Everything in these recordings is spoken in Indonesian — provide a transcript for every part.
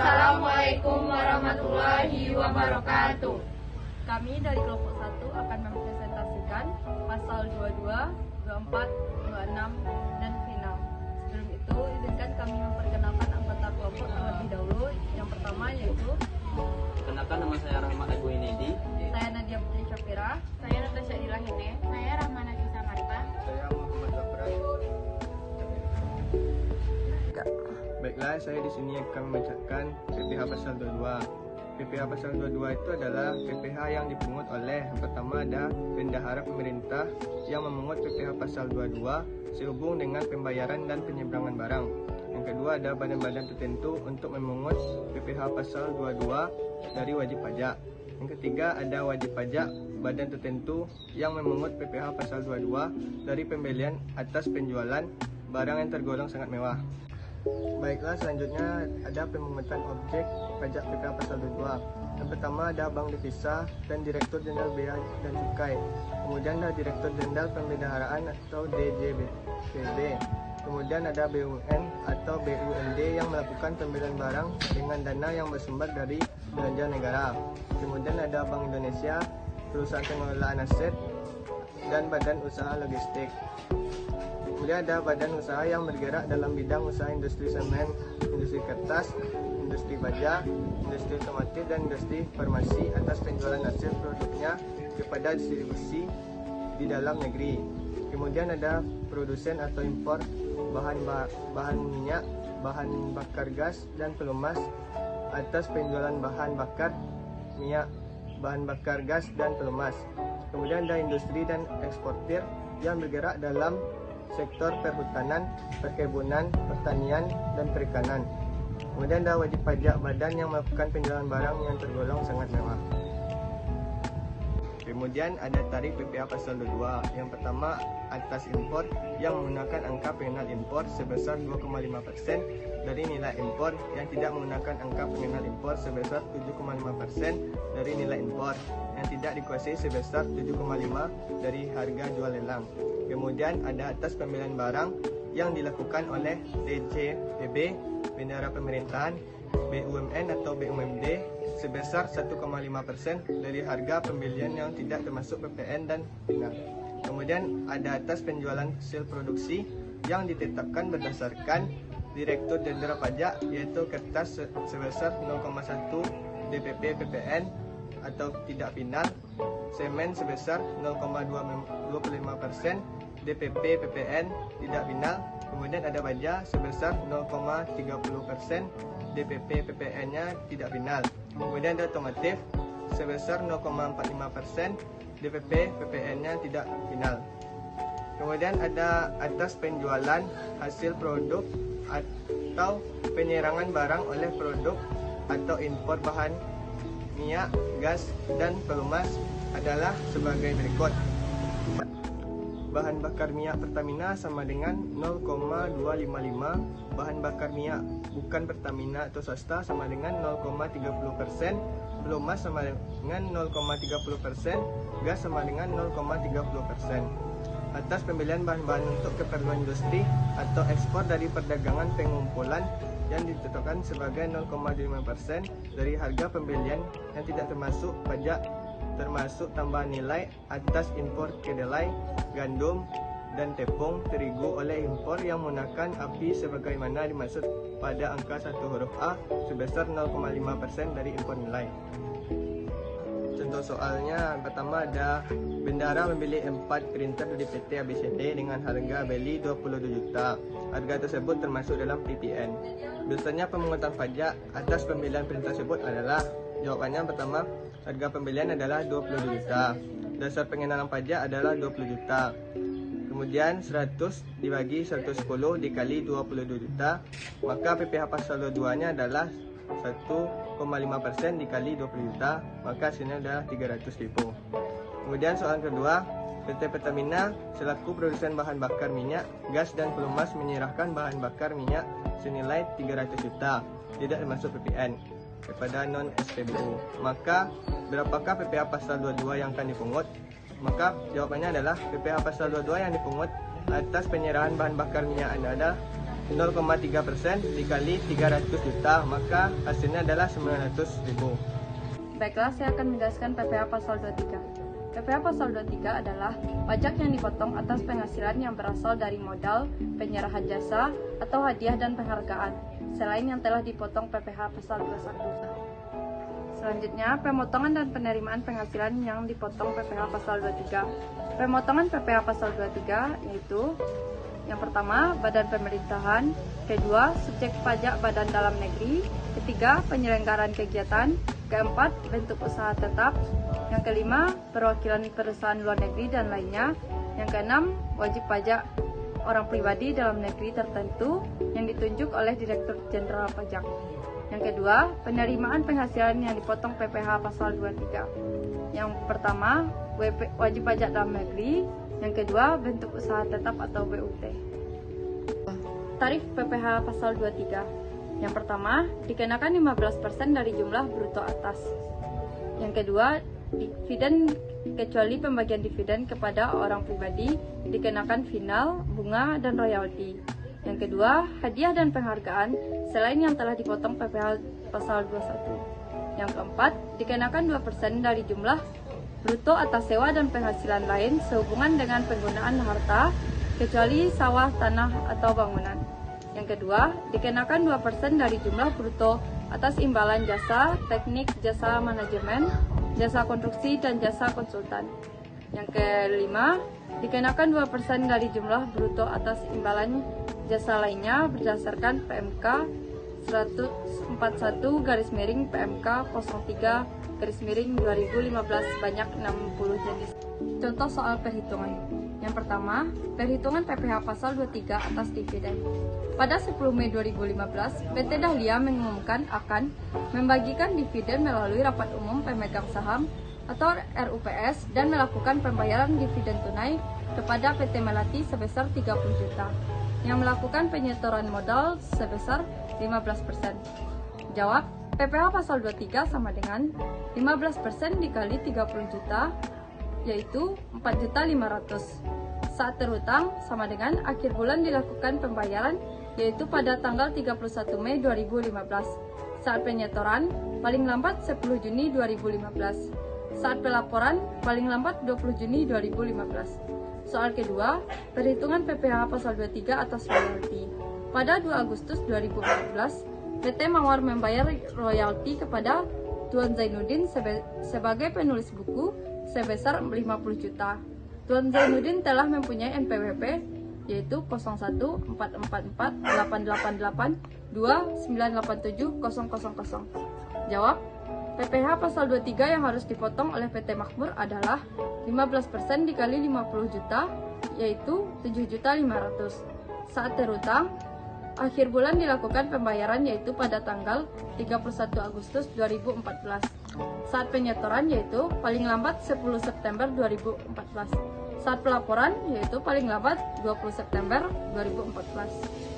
Assalamualaikum warahmatullahi wabarakatuh. Kami dari kelompok 1 akan mempresentasikan pasal 22, 24, 26, dan final. Sebelum itu, izinkan kami memperkenalkan anggota kelompok terlebih dahulu. Yang pertama yaitu Perkenalkan, nama saya Rahmat Abu Inedi. saya Nadia Putri Syafira. Saya Natasha Ilahine. Saya Rahmana Cisa Marta. Saya Muhammad Zafran. Baiklah, saya di sini akan membacakan PPH pasal 22. PPH pasal 22 itu adalah PPH yang dipungut oleh, yang pertama ada bendahara pemerintah yang memungut PPH pasal 22 sehubung dengan pembayaran dan penyeberangan barang. Yang kedua ada badan-badan tertentu untuk memungut PPH pasal 22 dari wajib pajak. Yang ketiga ada wajib pajak badan tertentu yang memungut PPH pasal 22 dari pembelian atas penjualan barang yang tergolong sangat mewah. Baiklah, selanjutnya ada pemungutan objek pajak PPH pasal 22. Yang pertama ada Bank Devisa dan Direktur Jenderal Bea dan Cukai. Kemudian ada Direktur Jenderal Pembendaharaan atau DJPB. Kemudian ada BUMN atau BUMD yang melakukan pembelian barang dengan dana yang bersumber dari belanja negara. Kemudian ada Bank Indonesia, Perusahaan Pengelolaan Aset, dan Badan Usaha Logistik. Kemudian ada badan usaha yang bergerak dalam bidang usaha industri semen, industri kertas, industri baja, industri otomotif, dan industri farmasi atas penjualan hasil produknya kepada distribusi di dalam negeri. Kemudian ada produsen atau impor bahan minyak, bahan bakar gas, dan pelumas atas penjualan bahan bakar minyak, bahan bakar gas, dan pelumas. Kemudian ada industri dan eksportir yang bergerak dalam sektor perhutanan, perkebunan, pertanian, dan perikanan. Kemudian ada wajib pajak badan yang melakukan penjualan barang yang tergolong sangat mewah. Kemudian ada tarif PPH pasal 22. Yang pertama atas impor yang menggunakan angka pengenal impor sebesar 2,5% dari nilai impor yang tidak menggunakan angka pengenal impor sebesar 7,5% dari nilai impor yang tidak dikuasai sebesar 7,5% dari harga jual lelang. Kemudian ada atas pembelian barang yang dilakukan oleh DJPB, Bendahara Pemerintahan, BUMN atau BUMD sebesar 1,5% dari harga pembelian yang tidak termasuk PPN dan final. Kemudian ada atas penjualan hasil produksi yang ditetapkan berdasarkan Direktur Jenderal Pajak, yaitu kertas sebesar 0,1 DPP PPN atau tidak final, semen sebesar 0,25% DPP PPN tidak final. Kemudian ada baja sebesar 0,30% DPP PPN-nya tidak final. Kemudian ada otomotif sebesar 0,45% DPP PPN-nya tidak final. Kemudian ada atas penjualan hasil produk atau penyerangan barang oleh produk atau impor bahan minyak, gas, dan pelumas adalah sebagai berikut. Bahan bakar minyak Pertamina sama dengan 0,255, bahan bakar minyak bukan Pertamina atau swasta sama dengan 0,30%, pelumas sama dengan 0,30%, gas sama dengan 0,30%. Atas pembelian bahan-bahan untuk keperluan industri atau ekspor dari perdagangan pengumpulan yang ditetapkan sebagai 0,5% dari harga pembelian yang tidak termasuk pajak, termasuk tambahan nilai atas impor kedelai, gandum, dan tepung terigu oleh impor yang menggunakan api sebagaimana dimaksud pada angka 1 huruf A sebesar 0,5% dari impor nilai. Contoh soalnya, pertama ada bendahara membeli 4 printer dari PT ABCD dengan harga beli 22 juta. Harga tersebut termasuk dalam PPN. Biasanya pemungutan pajak atas pembelian printer tersebut adalah, jawabannya pertama, harga pembelian adalah 22 juta. Dasar pengenalan pajak adalah 20 juta. Kemudian 100 dibagi 110 dikali 22 juta, maka PPH pasal 22-nya adalah 1,5% dikali 20 juta, maka hasilnya adalah 300.000. Kemudian soalan kedua, PT Pertamina selaku produsen bahan bakar minyak, gas, dan pelumas menyerahkan bahan bakar minyak senilai 300 juta, tidak termasuk PPN, kepada non-SPBU. Maka berapakah PPH pasal 22 yang akan dipungut? Maka jawabannya adalah PPH pasal 22 yang dipungut atas penyerahan bahan bakar minyak adalah 0,3% dikali 300 juta, maka hasilnya adalah 900.000. Baiklah, saya akan menjelaskan PPh pasal 23. PPh pasal 23 adalah pajak yang dipotong atas penghasilan yang berasal dari modal, penyerahan jasa, atau hadiah dan penghargaan, selain yang telah dipotong PPh pasal 21. Selanjutnya, pemotongan dan penerimaan penghasilan yang dipotong PPh pasal 23. Pemotongan PPh pasal 23 yaitu: yang pertama, badan pemerintahan; kedua, subjek pajak badan dalam negeri; ketiga, penyelenggaraan kegiatan; keempat, bentuk usaha tetap; yang kelima, perwakilan perusahaan luar negeri dan lainnya; yang keenam, wajib pajak orang pribadi dalam negeri tertentu yang ditunjuk oleh Direktur Jenderal Pajak. Yang kedua, penerimaan penghasilan yang dipotong PPh pasal 23. Yang pertama, wajib pajak dalam negeri; yang kedua, bentuk usaha tetap atau BUT. Tarif PPh pasal 23. Yang pertama, dikenakan 15% dari jumlah bruto atas. Yang kedua, dividen kecuali pembagian dividen kepada orang pribadi dikenakan final, bunga, dan royalti. Yang kedua, hadiah dan penghargaan selain yang telah dipotong PPh pasal 21. Yang keempat, dikenakan 2% dari jumlah bruto atas sewa dan penghasilan lain sehubungan dengan penggunaan harta kecuali sawah, tanah, atau bangunan. Yang kedua, dikenakan 2% dari jumlah bruto atas imbalan jasa, teknik, jasa manajemen, jasa konstruksi, dan jasa konsultan. Yang kelima, dikenakan 2% dari jumlah bruto atas imbalan jasa lainnya berdasarkan PMK 141/PMK 03/2015 sebanyak 60 jenis. Contoh soal perhitungan. Yang pertama, perhitungan PPh pasal 23 atas dividen. Pada 10 Mei 2015, PT Dahlia mengumumkan akan membagikan dividen melalui rapat umum pemegang saham atau RUPS dan melakukan pembayaran dividen tunai kepada PT Melati sebesar 30 juta yang melakukan penyetoran modal sebesar 15%. Jawab, PPh pasal 23 sama dengan 15% dikali 30 juta, yaitu 4.500.000. Saat terhutang sama dengan akhir bulan dilakukan pembayaran, yaitu pada tanggal 31 Mei 2015. Saat penyetoran, paling lambat 10 Juni 2015. Saat pelaporan, paling lambat 20 Juni 2015. Soal kedua, perhitungan PPh pasal 23 atas royalti. Pada 2 Agustus 2014, PT Mawar membayar royalti kepada Tuan Zainuddin sebagai penulis buku sebesar 50 juta. Tuan Zainuddin telah mempunyai NPWP yaitu 014488298700. Jawab, PPh pasal 23 yang harus dipotong oleh PT Makmur adalah 15% dikali 50 juta, yaitu 7.500.000. Saat terhutang, akhir bulan dilakukan pembayaran yaitu pada tanggal 31 Agustus 2014. Saat penyetoran yaitu paling lambat 10 September 2014. Saat pelaporan yaitu paling lambat 20 September 2014.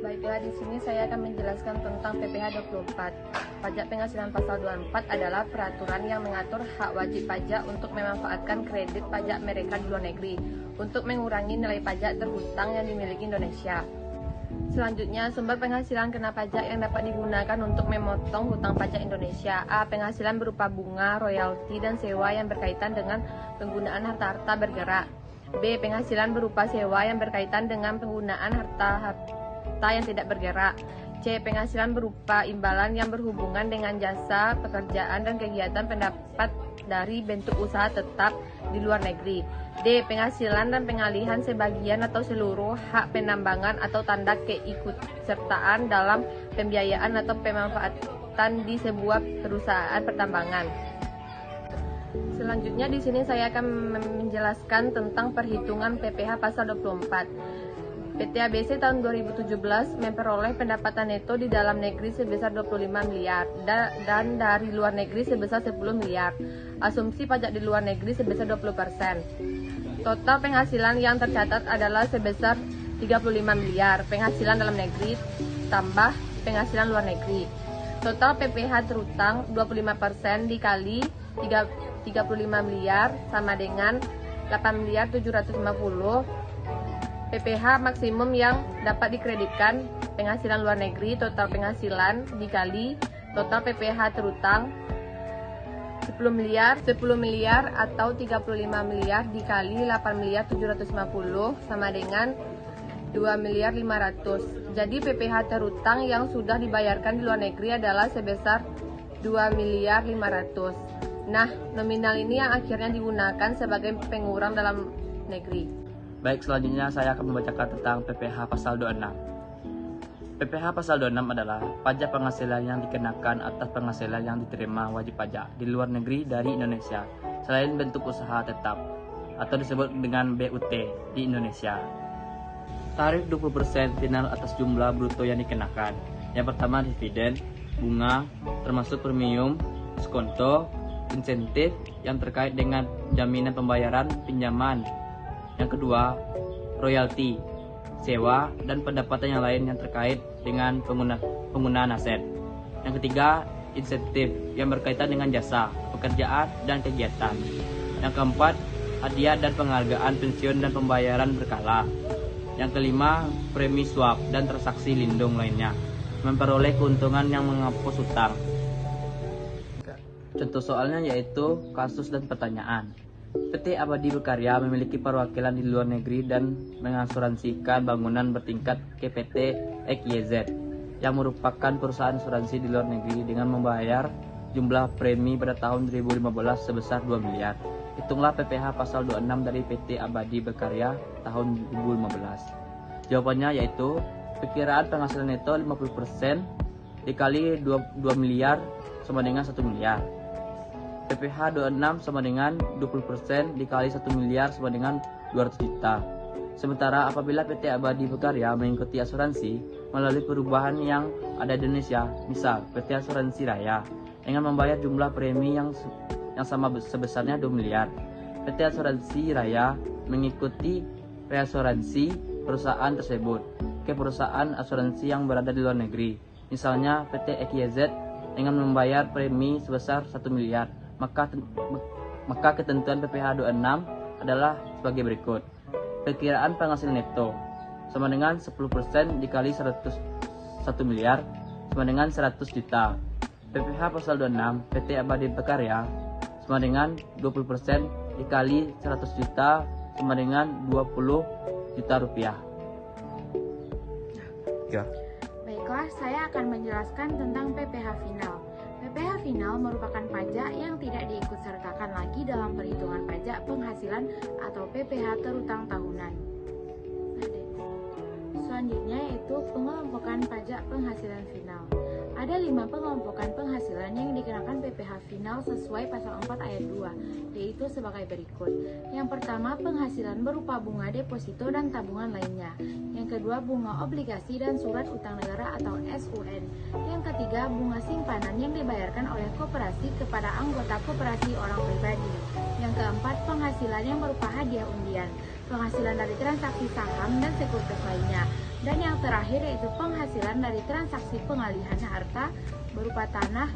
Baiklah, di sini saya akan menjelaskan tentang PPh 24. Pajak penghasilan pasal 24 adalah peraturan yang mengatur hak wajib pajak untuk memanfaatkan kredit pajak mereka di luar negeri untuk mengurangi nilai pajak terhutang yang dimiliki Indonesia. Selanjutnya, sumber penghasilan kena pajak yang dapat digunakan untuk memotong hutang pajak Indonesia. A. Penghasilan berupa bunga, royalti, dan sewa yang berkaitan dengan penggunaan harta-harta bergerak. B. Penghasilan berupa sewa yang berkaitan dengan penggunaan harta yang tidak bergerak. C. Penghasilan berupa imbalan yang berhubungan dengan jasa, pekerjaan, dan kegiatan pendapat dari bentuk usaha tetap di luar negeri. D. Penghasilan dan pengalihan sebagian atau seluruh hak penambangan atau tanda keikutsertaan dalam pembiayaan atau pemanfaatan di sebuah perusahaan pertambangan. Selanjutnya di sini saya akan menjelaskan tentang perhitungan PPh pasal 24. PT ABC tahun 2017 memperoleh pendapatan neto di dalam negeri sebesar 25 miliar dan dari luar negeri sebesar 10 miliar. Asumsi pajak di luar negeri sebesar 20%. Total penghasilan yang tercatat adalah sebesar 35 miliar penghasilan dalam negeri tambah penghasilan luar negeri. Total PPh terhutang 25% dikali 35 miliar sama dengan 8.750.000 PPh maksimum yang dapat dikreditkan penghasilan luar negeri, total penghasilan dikali total PPh terutang 10 miliar atau 35 miliar dikali 8.750 sama dengan 2.500.000. Jadi PPh terutang yang sudah dibayarkan di luar negeri adalah sebesar 2.500.000. Nah, nominal ini yang akhirnya digunakan sebagai pengurang dalam negeri. Baik, selanjutnya saya akan membacakan tentang PPh pasal 26. PPh pasal 26 adalah pajak penghasilan yang dikenakan atas penghasilan yang diterima wajib pajak di luar negeri dari Indonesia selain bentuk usaha tetap atau disebut dengan BUT di Indonesia. Tarif 20% final atas jumlah bruto yang dikenakan. Yang pertama dividen, bunga, termasuk premium, skonto, insentif yang terkait dengan jaminan pembayaran pinjaman. Yang kedua, royalti, sewa, dan pendapatan yang lain yang terkait dengan penggunaan aset. Yang ketiga, insentif yang berkaitan dengan jasa, pekerjaan, dan kegiatan. Yang keempat, hadiah dan penghargaan pensiun dan pembayaran berkala. Yang kelima, premi swap dan transaksi lindung lainnya, memperoleh keuntungan yang menghapus hutang. Contoh soalnya yaitu kasus dan pertanyaan. PT Abadi Berkarya memiliki perwakilan di luar negeri dan mengasuransikan bangunan bertingkat ke PT XYZ yang merupakan perusahaan asuransi di luar negeri dengan membayar jumlah premi pada tahun 2015 sebesar 2 miliar. Hitunglah PPh pasal 26 dari PT Abadi Berkarya tahun 2015. Jawabannya yaitu perkiraan penghasilan neto 50% dikali 2 miliar sama dengan 1 miliar. PPh 26 sama dengan 20% dikali 1 miliar sama dengan 200 juta. Sementara apabila PT Abadi Berkarya mengikuti asuransi melalui perubahan yang ada di Indonesia, misal PT Asuransi Raya, dengan membayar jumlah premi yang sama sebesarnya 2 miliar. PT Asuransi Raya mengikuti reasuransi perusahaan tersebut ke perusahaan asuransi yang berada di luar negeri. Misalnya PT XYZ dengan membayar premi sebesar 1 miliar. Maka ketentuan PPh 26 adalah sebagai berikut. Perkiraan penghasilan neto sama dengan 10% dikali 1 miliar sama dengan 100 juta. PPh pasal 26 PT Abadi Berkarya sama dengan 20% dikali 100 juta sama dengan 20 juta rupiah. Ya. Baiklah, saya akan menjelaskan tentang PPh final. PPh final merupakan pajak yang tidak diikutsertakan lagi dalam perhitungan pajak penghasilan atau PPh terutang tahunan. Selanjutnya yaitu pengelompokan pajak penghasilan final. Ada 5 pengelompokan penghasilan yang dikenakan PPh final sesuai pasal 4 ayat 2, yaitu sebagai berikut. Yang pertama, penghasilan berupa bunga deposito dan tabungan lainnya. Yang kedua, bunga obligasi dan surat utang negara atau SUN. Yang ketiga, bunga simpanan yang dibayarkan oleh koperasi kepada anggota koperasi orang pribadi. Yang keempat, penghasilan yang berupa hadiah undian, penghasilan dari transaksi saham dan sekuritas lainnya. Dan yang terakhir yaitu penghasilan dari transaksi pengalihan harta berupa tanah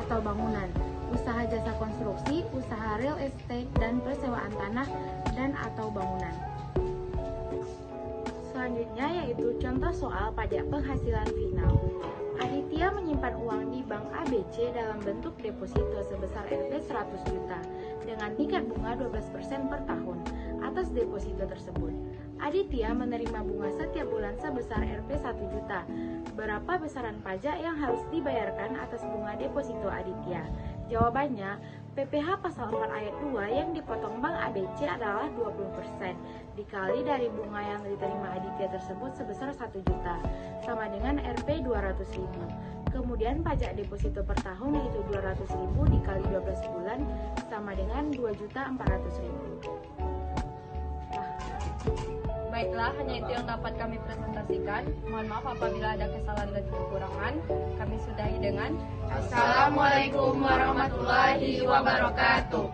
atau bangunan, usaha jasa konstruksi, usaha real estate, dan persewaan tanah dan atau bangunan. Selanjutnya yaitu contoh soal pajak penghasilan final. Aditya menyimpan uang di Bank ABC dalam bentuk deposito sebesar Rp 100 juta dengan tingkat bunga 12% per tahun atas deposito tersebut. Aditya menerima bunga setiap bulan sebesar Rp 1 juta. Berapa besaran pajak yang harus dibayarkan atas bunga deposito Aditya? Jawabannya, PPh pasal 4 ayat 2 yang dipotong Bank ABC adalah 20% dikali dari bunga yang diterima Aditya tersebut sebesar 1 juta sama dengan Rp 200.000. Kemudian pajak deposito per tahun yaitu 200.000 dikali 12 bulan sama dengan 2.400.000. Baiklah, hanya itu yang dapat kami presentasikan. Mohon maaf apabila ada kesalahan dan kekurangan. Kami sudahi dengan Assalamualaikum warahmatullahi wabarakatuh.